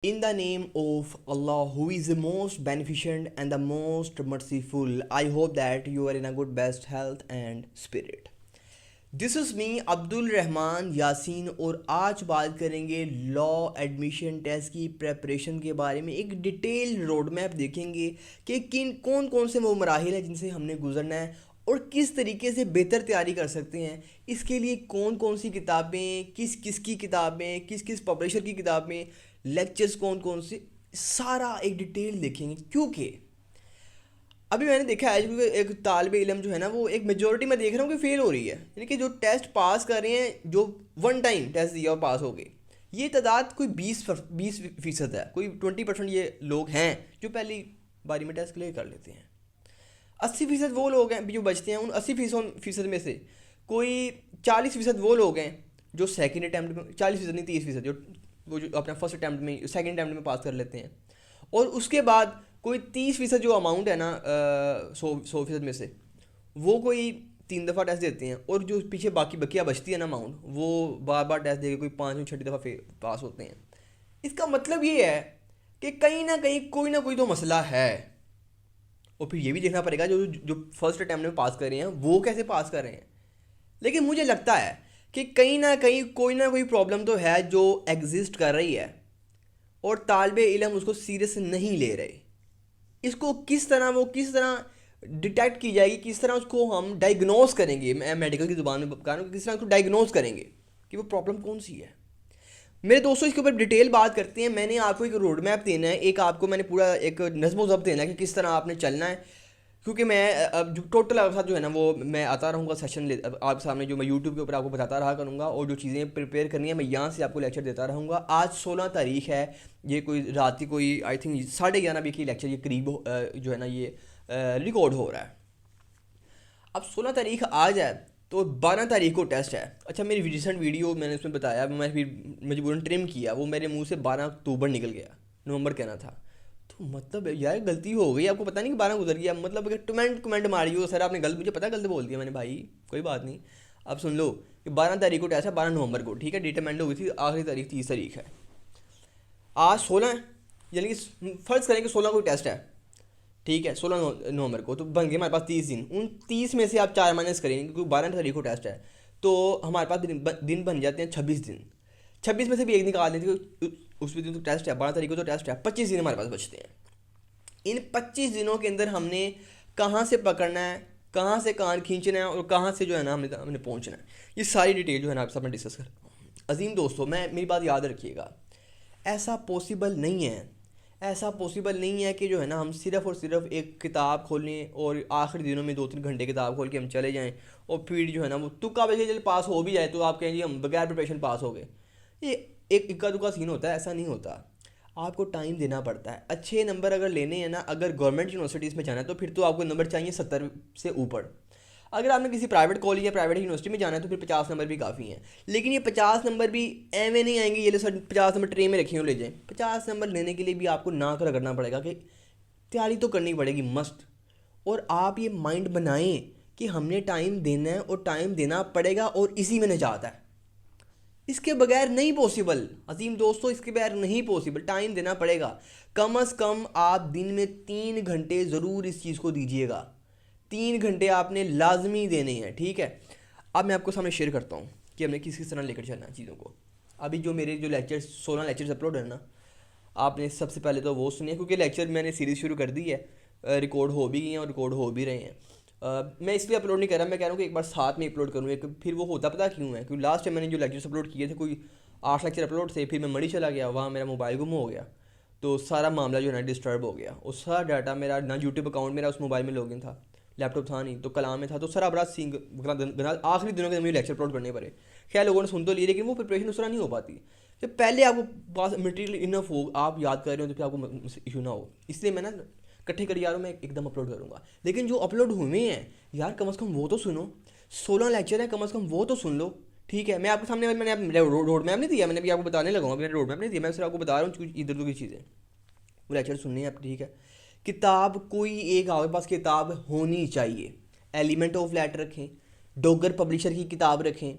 In the name of Allah, who is the most beneficent and the most merciful, I hope that you are in a good best health and spirit. This is me Abdul Rahman Yasin और आज बात करेंगे law admission test की preparation के बारे में। एक detail road map देखेंगे कि किन कौन कौन से वो मराहिल हैं जिनसे हमने गुजरना है और किस तरीके से बेहतर तैयारी कर सकते हैं। इसके लिए कौन कौन सी किताबें, किस किस की किताबें, किस किस पब्लिशर की किताबें, लेक्चर्स कौन कौन से, सारा एक डिटेल देखेंगे। क्योंकि अभी मैंने देखा है कि एक तालिब इलम जो है ना, वो एक मेजोरिटी में देख रहा हूँ कि फेल हो रही है, यानी कि जो टेस्ट पास कर रहे हैं, जो वन टाइम टेस्ट दिया और पास हो गए, ये तादाद कोई 20% है। कोई 20% ये लोग हैं जो पहली बारी में टेस्ट क्लियर कर लेते हैं। 80% वो लोग हैं जो बचते हैं। उन 80% में से कोई 40% वो लोग हैं जो सेकेंड अटैम्प्ट में, 40% नहीं 30% जो वो जो अपना फर्स्ट अटैम्प्ट में, सेकेंड अटैम्प्ट में पास कर लेते हैं। और उसके बाद कोई 30% जो अमाउंट है ना, 100% में से वो कोई 3 दफ़ा टेस्ट देते हैं। और जो पीछे बाकी बकिया बचती है ना अमाउंट, वो बार बार टेस्ट देके कोई 5वीं 6वीं दफ़ा पास होते हैं। इसका मतलब ये है कि कहीं ना कोई तो मसला है। और फिर ये भी देखना पड़ेगा जो जो फर्स्ट अटैम्प्ट में पास कर रहे हैं वो कैसे पास कर रहे हैं। लेकिन मुझे लगता है कि कहीं ना कोई प्रॉब्लम तो है जो एग्जिस्ट कर रही है और तालिबे इल्म उसको सीरियस नहीं ले रहे। इसको किस तरह डिटेक्ट की जाएगी, किस तरह उसको हम डायग्नोस करेंगे। मैं मेडिकल की ज़ुबान में बता रहा हूँ, किस तरह उसको डायग्नोस करेंगे कि वो प्रॉब्लम कौन सी है। मेरे दोस्तों, इसके ऊपर डिटेल बात करते हैं। मैंने आपको एक रोड मैप देना है, एक आपको मैंने पूरा एक नज़्म ज़ब्त देना है कि किस तरह आपने चलना है। क्योंकि मैं अब जो टोटल आपके साथ जो है ना, वो मैं आता रहूँगा सेशन ले आपके सामने, जो मैं यूट्यूब के ऊपर आपको बताता रहा करूँगा। और जो चीज़ें प्रिपेयर करनी है मैं यहाँ से आपको लेक्चर देता रहूँगा। आज 16 तारीख है, ये कोई रात की कोई आई थिंक 11:30 बजे की लेक्चर ये करीब जो है ना ये रिकॉर्ड हो रहा है। अब 16 तारीख आ जाए तो 12 तारीख को टेस्ट है। अच्छा, मेरी रिसेंट वीडियो मैंने उसमें बताया, मैं फिर मजबूरन ट्रिम किया, वो मेरे मुंह से 12 अक्टूबर निकल गया, नवंबर कहना था। तो मतलब यार गलती हो गई, आपको पता नहीं कि 12 गुजर गया। मतलब अगर कमेंट मारी हो सर आपने गलत, मुझे पता गलत बोल दिया मैंने, भाई कोई बात नहीं। अब सुन लो कि 12 तारीख को टेस्ट है, 12 नवंबर को, ठीक है। डिटरमेंट हो गई थी, आखिरी तारीख 30 तारीख है, आज 16 है। यानी कि फ़र्ज़ करें कि 16 को टेस्ट है, ठीक है। 16 नवंबर को तो बन गए हमारे पास 30 दिन। उन 30 में से आप 4 माइनस करेंगे क्योंकि 12 तारीख को टेस्ट है, तो हमारे पास दिन बन जाते हैं 26 दिन। 26 में से भी एक निकाल देते हैं, उस दिन तो टेस्ट है, 12 तारीख को तो टेस्ट है, 25 दिन हमारे पास बचते हैं। इन 25 दिनों के अंदर हमने कहाँ से पकड़ना है, कहाँ से कान खींचना है और कहाँ से जो है ना हमने पहुँचना है, ये सारी डिटेल जो है ना आपके साथ मैं डिस्कस कर। अजीम दोस्तों, मेरी बात याद रखिएगा, ऐसा पॉसिबल नहीं है, ऐसा पॉसिबल नहीं है कि जो है ना हम सिर्फ़ और सिर्फ एक किताब खोलें और आखिरी दिनों में 2-3 घंटे किताब खोल के हम चले जाएं और फिर जो है ना वो तुक्का बजे चल पास हो भी जाए तो आप कहें जी हम बगैर प्रिपरेशन पास हो गए। ये एक इक्का दुक्का सीन होता है, ऐसा नहीं होता। आपको टाइम देना पड़ता है। अच्छे नंबर अगर लेने हैं ना, अगर गवर्नमेंट यूनिवर्सिटीज़ में जाना है तो फिर तो आपको नंबर चाहिए 70 से ऊपर। अगर आपने किसी प्राइवेट कॉलेज या प्राइवेट यूनिवर्सिटी में जाना है तो फिर 50 नंबर भी काफ़ी हैं। लेकिन ये 50 नंबर भी एवं नहीं आएंगे, ये ले सर 50 नंबर ट्रे में रखे हो ले जाएं। 50 नंबर लेने के लिए भी आपको ना कर करना पड़ेगा कि तैयारी तो करनी पड़ेगी मस्त। और आप ये माइंड बनाएं कि हमने टाइम देना है और टाइम देना पड़ेगा और इसी में निजात है। इसके बगैर नहीं पॉसिबल अजीम दोस्तों, इसके बगैर नहीं पॉसिबल। टाइम देना पड़ेगा। कम अज़ कम आप दिन में 3 घंटे ज़रूर इस चीज़ को दीजिएगा। 3 घंटे आपने लाजमी देने हैं, ठीक है। अब मैं आपको सामने शेयर करता हूँ कि हमने किस तरह लेकर चलना है चीज़ों को। अभी जो मेरे जो लेक्चर्स 16 लेक्चर्स अपलोड है ना, आपने सबसे पहले तो वो सुनिए क्योंकि लेक्चर मैंने सीरीज़ शुरू कर दी है, रिकॉर्ड हो भी गई हैं और रिकॉर्ड हो भी रहे हैं। मैं इसलिए अपलोड नहीं कर रहा, मैं कह रहा हूँ कि एक बार साथ में अपलोड करूँ एक। फिर वो होता पता क्यों है, क्योंकि लास्ट टाइम मैंने जो लेक्चर्स अपलोड किए थे कोई 8 लेक्चर अपलोड थे, फिर मैं मड़ी चला गया, वहाँ मेरा मोबाइल गुम हो गया, तो सारा मामला जो है ना डिस्टर्ब हो गया। और सारा डाटा मेरा ना यूट्यूब अकाउंट मेरा उस मोबाइल में लॉगिन था, लैपटॉप था नहीं, तो कलाम में था, तो सारा बड़ा सीन आखिरी दिनों के मुझे लेक्चर अपलोड करने पड़े। खैर लोगों ने सुन तो लिए, लेकिन वो प्रिपरेशन उस तरह नहीं हो पाती। जब पहले आपको पास मटेरियल इनफ हो, आप याद कर रहे हो, तो फिर आपको इशू ना हो। इसलिए मैं ना इकट्ठे कर यारों मैं एकदम अपलोड करूँगा। लेकिन जो अपलोड हुए हैं यार, कम से कम वो तो सुनो। 16 लेक्चर है, कम से कम वो तो सुन लो, ठीक है। मैं आपके सामने मैंने रोड मैप नहीं दिया, मैंने भी आपको बताने लगा, मैंने रोड मैप नहीं दिया, मैं सिर्फ आपको बता रहा हूँ कुछ इधर उधर की चीज़ें। वो लेक्चर सुननी है आप, ठीक है। किताब कोई एक आपके पास किताब होनी चाहिए। एलिमेंट ऑफ लेटर रखें, डोगर पब्लिशर की किताब रखें,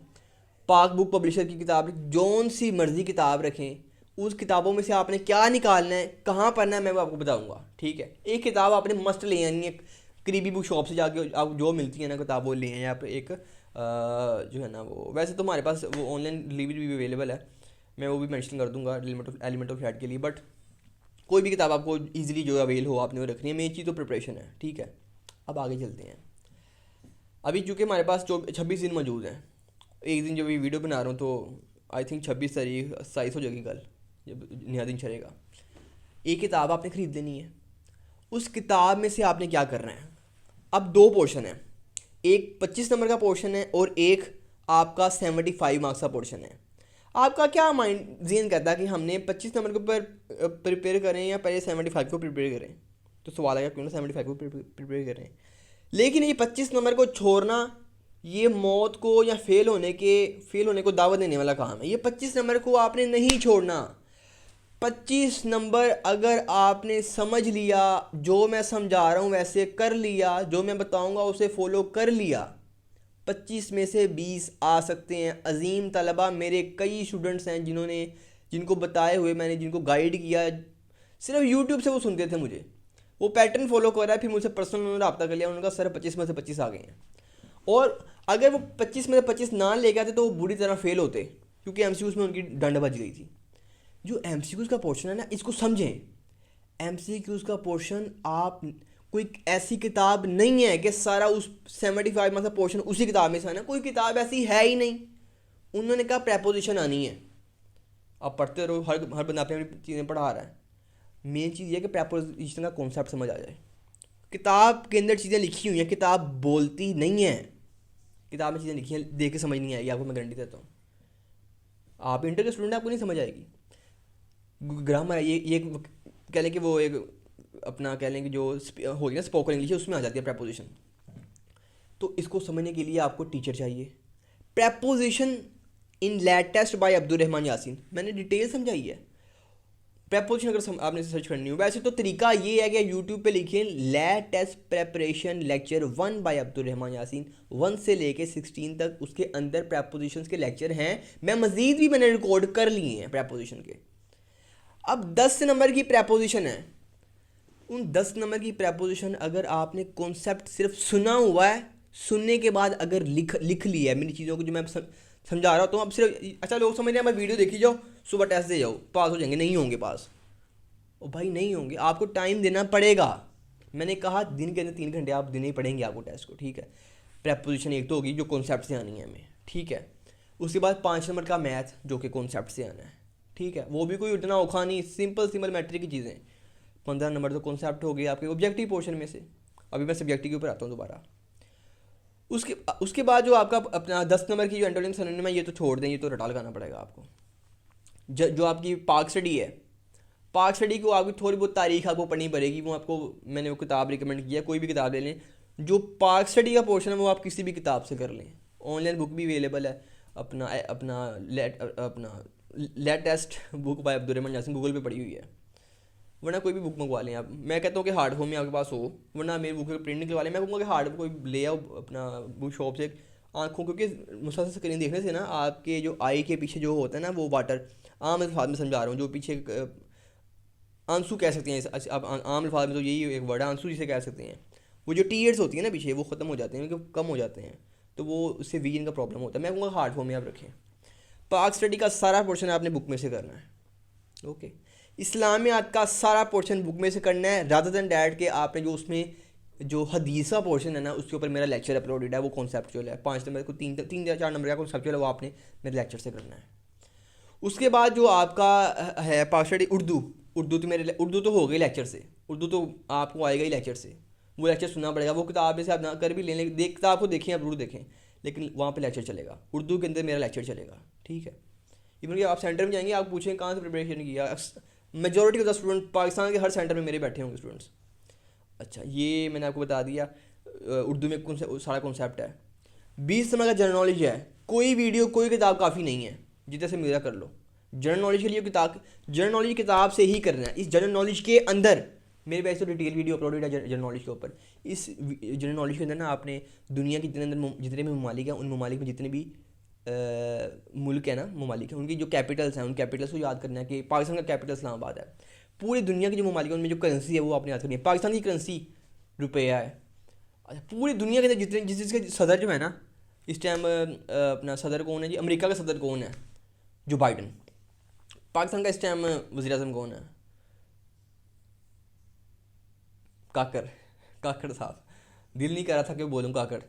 पाक बुक पब्लिशर की किताब, जौन सी मर्ज़ी किताब रखें, उस किताबों में से आपने क्या निकालना है, कहाँ पढ़ना है, मैं वो आपको बताऊंगा। ठीक है, एक किताब आपने मस्ट ले आनी है, करीबी बुक शॉप से जाके आप जो मिलती है ना किताब वो ले आए आप। एक जो है ना वो, वैसे तो हमारे पास वो ऑनलाइन डिलीवरी भी अवेलेबल है, मैं वो भी मेंशन कर दूंगा एलिमेंट ऑफ फैट के लिए। बट कोई भी किताब आपको इजीली जो अवेल हो आपने वो रखनी है। मेन चीज़ तो प्रिपरेशन है। ठीक है, अब आगे चलते हैं। अभी चूँकि हमारे पास 26 दिन मौजूद हैं, एक दिन जब ये वीडियो बना रहा हूँ तो आई थिंक 26 तारीख 27 हो जाएगी कल जब नया दिन चलेगा। एक किताब आपने ख़रीद लेनी है। उस किताब में से आपने क्या करना है, अब दो पोर्शन है, एक 25 नंबर का पोर्शन है और एक आपका 75 मार्क्स का पोर्शन है। आपका क्या माइंड जेन कहता है कि हमने 25 नंबर के ऊपर प्रिपेयर करें या पहले 75 को प्रिपेयर करें? तो सवाल आएगा क्यों ना 75 को प्रिपेयर करें। लेकिन ये 25 नंबर को छोड़ना ये मौत को या फेल होने को दावत देने वाला काम है। ये 25 नंबर को आपने नहीं छोड़ना। 25 नंबर अगर आपने समझ लिया, जो मैं समझा रहा हूँ वैसे कर लिया, जो मैं बताऊँगा उसे फॉलो कर लिया, 25 में से 20 आ सकते हैं। अजीम तलबा मेरे कई स्टूडेंट्स हैं जिनको बताए हुए मैंने, जिनको गाइड किया, सिर्फ यूट्यूब से वो सुनते थे मुझे, वो पैटर्न फॉलो कर रहा है, फिर मुझसे पर्सनल रब्ता कर लिया, उनका सर 25 में से 25 आ गए हैं। और अगर वो 25 में से 25 ना लेके आते तो वो बुरी तरह फेल होते, क्योंकि एमसीक्यूज़ में उनकी डंड बज गई थी। जो एमसीक्यूज़ का पोर्शन है ना, इसको समझें। एमसीक्यूज़ का पोर्शन आप कोई ऐसी किताब नहीं है कि सारा उस 75 मार्क्स का पोर्शन उसी किताब में से आना, कोई किताब ऐसी है ही नहीं। उन्होंने कहा प्रेपोजिशन आनी है, आप पढ़ते रहो, हर बंदा अपनी अपनी चीज़ें पढ़ा रहा है। मेन चीज़ ये है कि प्रेपोजिशन का कॉन्सेप्ट समझ आ जाए। किताब के अंदर चीज़ें लिखी हुई हैं, किताब बोलती नहीं है। किताब में चीज़ें लिखी हैं, देख के समझ नहीं आएगी आपको, मैं गारंटी देता हूँ। आप इंटर के स्टूडेंट, आपको नहीं समझ आएगी। ग्रामर ये कह लें कि वो एक अपना कह लें कि जो हो गया स्पोकन इंग्लिश है उसमें आ जाती है प्रेपोजिशन। तो इसको समझने के लिए आपको टीचर चाहिए। Preposition in LAT test by Abdul Rahman Yasin, मैंने डिटेल समझाई है। प्रेपोजिशन अगर आपने सर्च करनी हो, वैसे तो तरीका ये है कि यूट्यूब पे लिखें LAT test preparation lecture 1 by Abdul Rahman Yasin, 1 से लेके 16 तक उसके अंदर प्रेपोजिशंस के लेक्चर हैं। मैं मज़ीद भी मैंने रिकॉर्ड कर लिए हैं प्रेपोजिशन के। अब 10 नंबर की प्रेपोजिशन है, उन 10 नंबर की प्रेपोजिशन अगर आपने कॉन्सेप्ट सिर्फ सुना हुआ है, सुनने के बाद अगर लिख लिया है मेरी चीज़ों को जो मैं समझा रहा हूँ, तो अब सिर्फ अच्छा लोग समझ रहे हैं मैं वीडियो देखी जाओ, सुबह टेस्ट दे जाओ, पास हो जाएंगे, नहीं होंगे पास। ओ भाई नहीं होंगे, आपको टाइम देना पड़ेगा। मैंने कहा दिन के अंदर 3 घंटे आप देने ही पड़ेंगे आपको टेस्ट को। ठीक है, प्रेपोजिशन एक तो होगी जो कॉन्सेप्ट से आनी है हमें। ठीक है, उसके बाद 5 नंबर का मैथ जो कि कॉन्सेप्ट से आना है। ठीक है, वो भी कोई उतना औखा नहीं, सिंपल मैट्रिक की चीज़ें। 15 नंबर तो कॉन्सेप्ट हो गए आपके ऑब्जेक्टिव पोर्शन में से। अभी मैं सब्जेक्टिव के ऊपर आता हूँ दोबारा। उसके बाद जो आपका अपना 10 नंबर की जो एंटोनिम सिनोनिम है, ये तो छोड़ दें, ये तो रटा लगाना पड़ेगा आपको। जो आपकी पाक स्टडी है, पाक स्टडी को आपकी थोड़ी बहुत तारीख आपको पढ़नी पड़ेगी। वो आपको मैंने वो किताब रिकमेंड किया, कोई भी किताब ले लें। जो पाक स्टडी का पोर्शन है वो आप किसी भी किताब से कर लें, ऑनलाइन बुक भी अवेलेबल है। अपना latest book by Abdul Rahman Yasin Google पे पड़ी हुई है, वरना कोई भी बुक मंगवा लें आप। मैं कहता हूँ कि हार्ड फॉर्म में आपके पास हो, वरना मेरी बुक प्रिंट निकलवा लें। मैं कहूँगा कि हार्ड कोई ले आओ अपना बुक शॉप से। आँखों, क्योंकि मुसलसल स्क्रीन देखने से ना आपके जो आई के पीछे जो होता है ना वो वाटर, आम अल्फाज में समझा रहा हूँ, जो पीछे आंसू कह सकते हैं आप, आम अल्फाज में तो यही एक वर्ड है आंसू जिसे कह सकते हैं। वो जो टीयर्स होती है ना पीछे, वो ख़त्म हो जाते हैं, क्योंकि कम हो जाते हैं, तो वो उससे विजन का प्रॉब्लम होता है। मैं कहूँगा हार्ड फॉर्म में आप रखें। पाक स्टडी का सारा पोर्शन आपने बुक में से करना है। ओके, इस्लामियात का सारा पोर्शन बुक में से करना है, रादर देन डैट के आपने जो उसमें जो हदीस का पोर्शन है ना उसके ऊपर मेरा लेक्चर अपलोडेड है, वो कॉन्सेप्चुअल है। 5 नंबर को 3 4 नंबर का कॉन्सेप्चुअल है, वो आपने मेरे लेक्चर से करना है। उसके बाद जो आपका है पाक स्टडी उर्दू तो हो गई लेक्चर से, उर्दू तो आपको आएगा ही लेक्चर से, वो लेक्चर सुनना पड़ेगा। वो किताब में से आप ना कर भी लें, किताब को देखें, आप जरूर देखें, लेकिन वहाँ पे लेक्चर चलेगा, उर्दू के अंदर मेरा लेक्चर चलेगा। ठीक है, इवन कि आप सेंटर में जाएंगे, आप पूछें कहाँ से प्रिपरेशन किया, majority of the student Pakistan के हर सेंटर में मेरे बैठे होंगे स्टूडेंट्स। अच्छा, ये मैंने आपको बता दिया उर्दू में कौन सारा कॉन्सेप्ट है। 20 नंबर का जनरल नॉलेज है, कोई वीडियो कोई किताब काफ़ी नहीं है, जितने से मेरा कर लो। जनरल नॉलेज के लिए जनरल नॉलेज किताब से ही करना है। इस जनरल नॉलेज के अंदर मेरे पास तो डिटेल वीडियो अपलोडेड है जनरल नॉलेज के ऊपर। इस जनरल नॉलेज के अंदर ना आपने दुनिया के जितने भी ममालिक हैं, उन ममालिक में जितने भी मुल्क है ना, ममालिक है, उनकी जो कैपिटल्स हैं उन कैपिटल्स को याद करना है कि पाकिस्तान का कैपिटल इस्लामाबाद है। पूरी दुनिया की जो ममालिक है उनमें जो करेंसी है वो आपने याद करनी है। पाकिस्तान की करेंसी रुपया है। अच्छा, पूरी दुनिया के अंदर जितने जिस जिसके सदर जो है ना इस टाइम, अपना सदर कौन है जी? अमेरिका का सदर कौन है? जो बाइडन। पाकिस्तान का इस टाइम वज़ीर आज़म कौन है? काकर। काकर साहब। दिल नहीं कर रहा था कि बोलूँ काकर,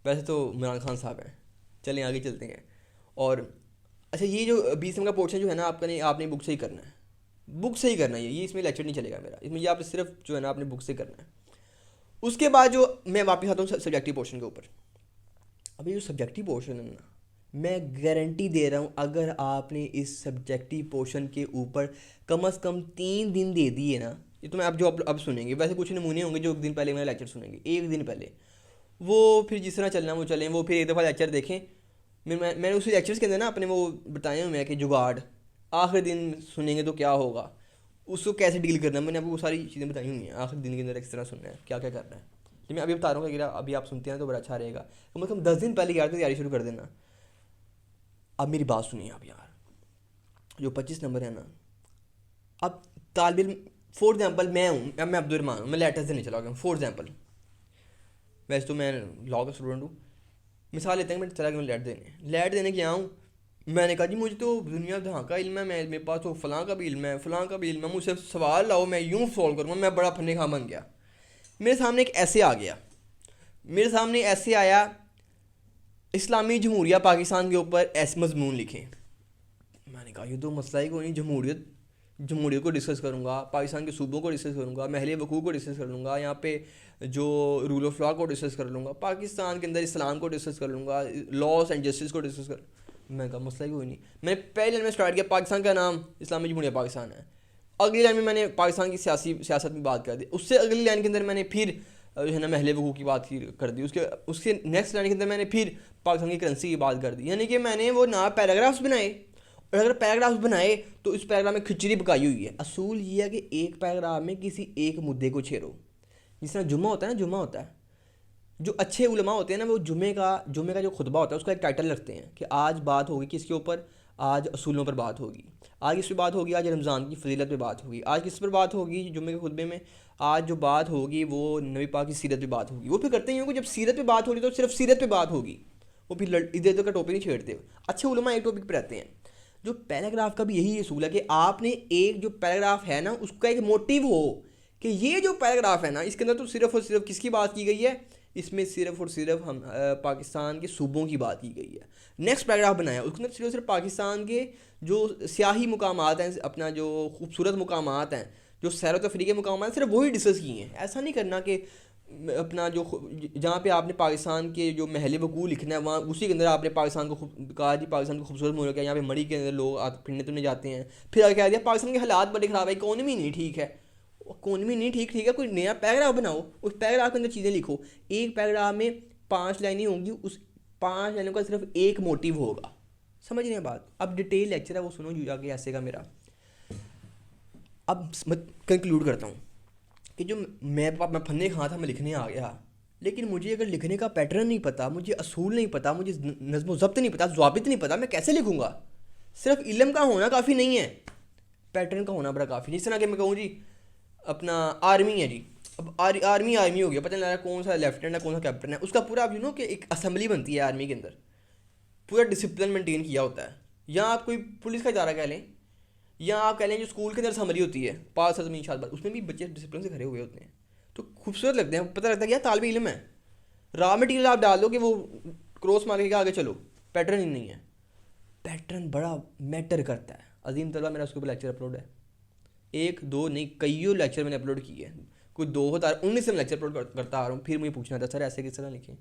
वैसे तो इमरान खान साहब हैं। चलें आगे चलते हैं। और अच्छा, ये जो 20 का पोर्शन जो है ना आपका, नहीं आपने बुक से ही करना है। बुक से ही करना है ये इसमें लेक्चर नहीं चलेगा मेरा, इसमें ये आप सिर्फ जो है ना आपने बुक से करना है। उसके बाद जो मैं वापस आता हूँ सब्जेक्टिव पोर्शन के ऊपर। अभी जो सब्जेक्टिव पोर्शन है ना, मैं गारंटी दे रहा हूँ अगर आपने इस सब्जेक्टिव पोर्शन के ऊपर कम से कम 3 दिन दे दिए ना, ये तो मैं अब जो अब सुनेंगे, वैसे कुछ नमूने होंगे जो एक दिन पहले मेरा लेक्चर सुनेंगे, एक दिन पहले, वो फिर जिस तरह चलना वो चलें, वो फिर एक दफ़ा लेक्चर देखें। मैंने उसी लेक्चर्स के अंदर ना अपने वो बताए हुए हैं कि जुगाड़ आखिरी दिन सुनेंगे तो क्या होगा, उसको कैसे डील करना है, मैंने आपको वो सारी चीज़ें बताई हुई हैं। आखिरी दिन के अंदर किस तरह सुनना है, क्या क्या करना है, जो मैं अभी बता रहा हूँ कि अभी आप सुनते हैं तो बड़ा अच्छा रहेगा। कम से कम 10 दिन पहले यार तैयारी शुरू कर देना। अब मेरी बात सुनिए आप यार, जो 25 नंबर है ना, अब तालब इल्म, फॉर एग्जाम्पल मैं हूँ, मैं अब्दुल रहमान हूँ, मैं लेटर से नहीं चला गया फॉर एग्जाम्पल, वैसे तो मैं लॉ का स्टूडेंट हूँ। मिसाल लेते हैं, मैं चला गया लेट देने के आऊँ, मैंने कहा जी मुझे तो दुनिया जहाँ का इल्म है, मैं मेरे पास तो फ़लाँ का भी इल्म है, फ़लाँ का भी इल्म है, मुझसे सवाल लाओ मैं यूँ सॉल्व करूँगा, मैं बड़ा फन्ने खां बन गया। मेरे सामने एक ऐसे आ गया, मेरे सामने ऐसे आया, इस्लामी जमहूरिया पाकिस्तान के ऊपर ऐसे मजमून लिखें। मैंने कहा ये तो मसला ही कोई नहीं, जमहूरियत को डिस्कस करूँगा, पाकिस्तान के सूबों को डिस्कस करूँगा, महल वकूफ़ को डिस्कस कर लूँगा, यहाँ पे जो रूल ऑफ लॉ को डिस्कस कर लूँगा, पाकिस्तान के अंदर इस्लाम को डिस्कस कर लूँगा, लॉस एंड जस्टिस को डिस्कस कर। मैंने कहा मसला ही कोई नहीं। मैंने पहले लाइन में स्टार्ट किया, पाकिस्तान का नाम इस्लामी जमहूरिया पाकिस्तान है। अगली लाइन में मैंने पाकिस्तान की सियासत में बात कर दी। उससे अगली लाइन के अंदर मैंने फिर जो है ना महल वकूफ़ की बात कर दी। उसके नेक्स्ट लाइन के अंदर मैंने फिर पाकिस्तान की करेंसी की बात कर दी। यानी कि मैंने वो ना पैराग्राफ्स बनाए, और अगर पैराग्राफ बनाए तो इस पैराग्राफ में खिचड़ी पकाई हुई है। असूल ये है कि एक पैराग्राफ में किसी एक मुद्दे को छेड़ो। जिस तरह जुम्मा होता है ना, जुम्मा होता है, जो अच्छे उलमा होते हैं ना, वो जुम्मे का जो खुतबा होता है उसका एक टाइटल रखते हैं कि आज बात होगी किसके ऊपर, आज असूलों पर बात होगी, आज किस पर बात होगी, आज रमज़ान की फजीलत पे बात होगी, आज किस पर बात होगी जुम्मे के खुतबे में, आज जो बात होगी वो नबी पाक की सीरत पे बात होगी। वो फिर करते हैं कि जब सीरत पे बात होगी तो सिर्फ सीरत पे बात होगी, वो फिर इधर उधर का टॉपिक नहीं छेड़ते। अच्छे उलमा एक टॉपिक पर रहते हैं। जो पैराग्राफ का भी यही असूल है कि आपने एक जो पैराग्राफ है ना उसका एक मोटिव हो कि ये जो पैराग्राफ है ना इसके अंदर तो सिर्फ और सिर्फ किसकी बात की गई है, इसमें सिर्फ और सिर्फ हम पाकिस्तान के सूबों की बात की गई है। नेक्स्ट पैराग्राफ बनाया उसके अंदर सिर्फ और सिर्फ पाकिस्तान के जो सियाही मुकामात हैं, अपना जो खूबसूरत मुकामात हैं, जो सैर व तफरीह के मुकामात हैं, सिर्फ वही डिस्कस किए हैं। ऐसा नहीं करना कि अपना जो जहाँ पे आपने पाकिस्तान के जो महल वकूफ़ लिखना है वहाँ उसी के अंदर आपने पाकिस्तान को कहा जी पाकिस्तान को खूबसूरत मुल्क है, यहाँ पे मरी के अंदर लोग फिरने तुरने जाते हैं, फिर आगे कह दिया पाकिस्तान के हालात बड़े ख़राब है, इकोनॉमी नहीं ठीक है। इकोनॉमी नहीं ठीक है, कोई नया पैराग्राफ बनाओ, उस पैराग्राफ के अंदर चीज़ें लिखो। एक पैराग्राफ में 5 लाइनें होंगी, उस 5 लाइनों का सिर्फ एक मोटिव होगा। समझ रहे हैं बात? अब डिटेल लेक्चर है वो सुनो जाके ऐसे का मेरा। अब कंक्लूड करता हूँ कि जो मैं फन्ने खां था, मैं लिखने आ गया, लेकिन मुझे अगर लिखने का पैटर्न नहीं पता, मुझे असूल नहीं पता, मुझे नज़्म ज़ब्त नहीं पता, ज़वाबित नहीं पता, मैं कैसे लिखूँगा? सिर्फ इल्म का होना काफ़ी नहीं है, पैटर्न का होना बड़ा काफ़ी। जिस तरह कि मैं कहूँ जी अपना आर्मी है जी, अब आर्मी हो गया, पता नहीं लग रहा कौन सा लेफ्टिनेंट है कौन सा कैप्टन है, उसका पूरा आप कि एक असम्बली बनती है आर्मी के अंदर, पूरा डिसिप्लिन मेंटेन किया होता है। या आप कोई पुलिस का इदारा कह लें, या आप कह लें जो स्कूल के अंदर असम्बली होती है 5 शाद बाद, उसमें भी बच्चे डिसिप्लिन से खड़े हुए होते हैं, तो खूबसूरत लगते हैं, पता लगता है कि यार तालिब इल्म है। रॉ मटीरियल आप डाल दो कि वो क्रॉस मार के आगे चलो, पैटर्न ही नहीं है। पैटर्न बड़ा मैटर करता है। अजीम तलबा मेरा उसके ऊपर लेक्चर अपलोड है, 1 2 नहीं कईयों लेक्चर मैंने अपलोड किए हैं, कोई 2019 से मैं लेक्चर अपलोड करता आ रहा हूँ। फिर मुझे पूछना था सर ऐसे किस तरह लिखें,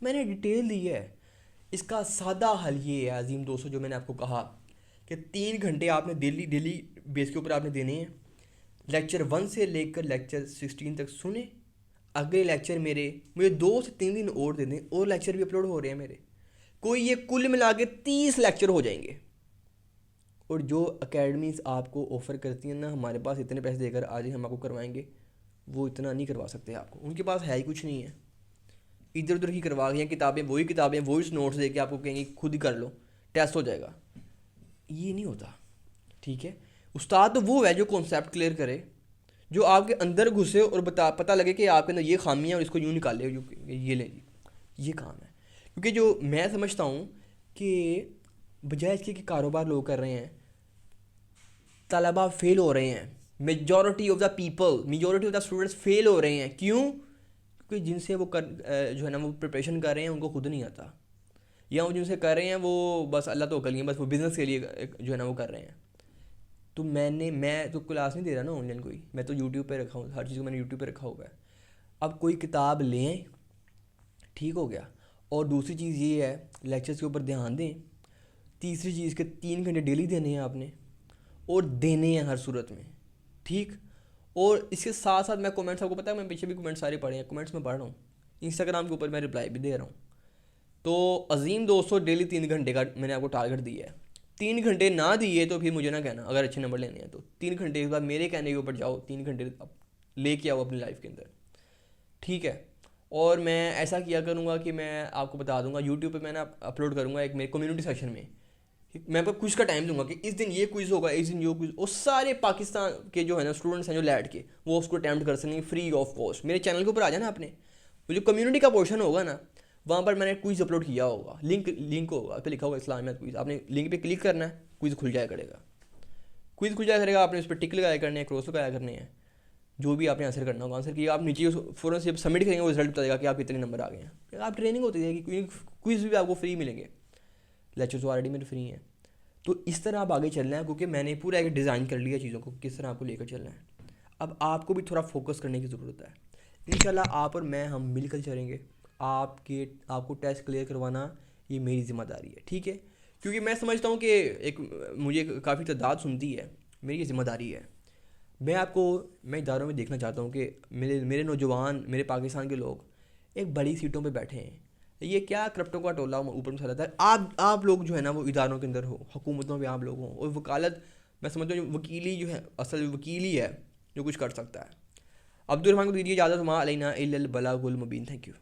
मैंने डिटेल दी है। इसका सादा हल ये है अजीम दोस्तों, जो मैंने आपको कहा कि 3 घंटे आपने डेली बेस के ऊपर आपने देने हैं। लेक्चर 1 से लेकर लेक्चर 16 तक सुने। अगले लेक्चर मुझे 2 से 3 दिन और दे दें, और लेक्चर भी अपलोड हो रहे हैं मेरे, कोई ये कुल मिला के 30 लेक्चर हो जाएंगे। और जो अकेडमीज़ आपको ऑफ़र करती हैं ना, हमारे पास इतने पैसे देकर आज ही हम आपको करवाएंगे, वो इतना नहीं करवा सकते आपको, उनके पास है ही कुछ नहीं है। इधर उधर की करवा के, या किताबें वही नोट्स दे के आपको कहेंगे खुद ही कर लो, टेस्ट हो जाएगा। ये नहीं होता, ठीक है। उस्ताद तो वो है जो कॉन्सेप्ट क्लियर करे, जो आपके अंदर घुसे और पता लगे कि आपके अंदर ये खामियां और इसको यूँ निकाले, ये लें जी, ये काम है। क्योंकि जो मैं समझता हूँ कि बजाय इसके कि कारोबार लोग कर रहे हैं, तलबा फेल हो रहे हैं, majority of the students fail हो रहे हैं। क्यों? क्योंकि जिनसे वो जो है ना वो प्रिपरेशन कर रहे हैं उनको खुद नहीं आता, या वो जिनसे कर रहे हैं वो बस अल्लाह तो कर लिए, बस वो बिज़नेस के लिए जो है ना वो कर रहे हैं। तो मैं तो क्लास नहीं दे रहा ना ऑनलाइन कोई, मैं तो यूट्यूब पे रखा हूँ, हर चीज़ को मैंने यूट्यूब पे रखा हुआ है। अब कोई किताब लें, ठीक हो गया। और दूसरी चीज़ ये है, लेक्चर्स के ऊपर ध्यान दें। तीसरी चीज़ के 3 घंटे डेली देने हैं आपने, और देने हैं हर सूरत में, ठीक। और इसके साथ साथ मैं कमेंट्स, आपको पता है मैं पीछे भी कमेंट्स सारे पढ़े हैं, कमेंट्स में पढ़ रहा हूँ, इंस्टाग्राम के ऊपर मैं रिप्लाई भी दे रहा हूँ। तो अजीम दोस्तों, डेली 3 घंटे का मैंने आपको टारगेट दिया है। 3 घंटे ना दिए तो फिर मुझे ना कहना, अगर अच्छे नंबर लेने हैं तो 3 घंटे के बाद मेरे कहने के ऊपर जाओ, 3 घंटे लेके आओ अपनी लाइफ के अंदर, ठीक है। और मैं ऐसा किया करूँगा कि मैं आपको बता दूंगा, यूट्यूब पे मैं ना अपलोड करूँगा एक मेरे कम्युनिटी सेक्शन में, मैं आपको क्विज़ का टाइम दूंगा कि इस दिन ये क्विज़ होगा, इस दिन ये क्विज़, और सारे पाकिस्तान के जो है ना स्टूडेंट्स हैं जो लैड के, वो उसको अटैम्प्ट कर सकेंगे फ्री ऑफ कॉस्ट। मेरे चैनल के ऊपर आ जाना आपने, वो जो कम्युनिटी का पोर्शन होगा ना, वहाँ पर मैंने क्विज़ अपलोड किया होगा, लिंक होगा, पे लिखा होगा इस्लामियत क्विज़, आपने लिंक पे क्लिक करना है, क्विज़ खुल जाया करेगा, आपने उस पर टिक लगाया करने हैं, क्रॉस लगाया करने हैं, जो भी आपने आंसर करना होगा आंसर किया, आप नीचे फ़ौरन से सबमिट करेंगे, वो रिजल्ट बताएगा कि आप कितने नंबर आ गए हैं। आप ट्रेनिंग होती है कि क्विज़ भी आपको फ्री मिलेंगे, लेक्चर्स तो ऑलरेडी मेरे फ्री हैं। तो इस तरह आप आगे चलना है, क्योंकि मैंने पूरा एक डिज़ाइन कर लिया चीज़ों को, किस तरह आपको लेकर चलना है। अब आपको भी थोड़ा फोकस करने की ज़रूरत है। इंशाल्लाह आप और मैं हम मिलकर चलेंगे, आपको टेस्ट क्लियर करवाना ये मेरी ज़िम्मेदारी है, ठीक है। क्योंकि मैं समझता हूँ कि मुझे काफ़ी तादाद सुनती है, मेरी ये ज़िम्मेदारी है। मैं इदारों में देखना चाहता हूँ कि मेरे नौजवान, मेरे पाकिस्तान के लोग एक बड़ी सीटों पे बैठे हैं। ये क्या करप्टों का टोला ऊपर में चलाता है, आप लोग जो है ना वो इदारों के अंदर हो, हुकूमतों में आप लोग हो, और वकालत, मैं समझता हूँ वकीली जो है, असल वकील ही है जो कुछ कर सकता है। अब्दुल रहमान को दीजिए इजाज़त, वमा अलैना इल्लल बलागुल मुबीन। Thank you.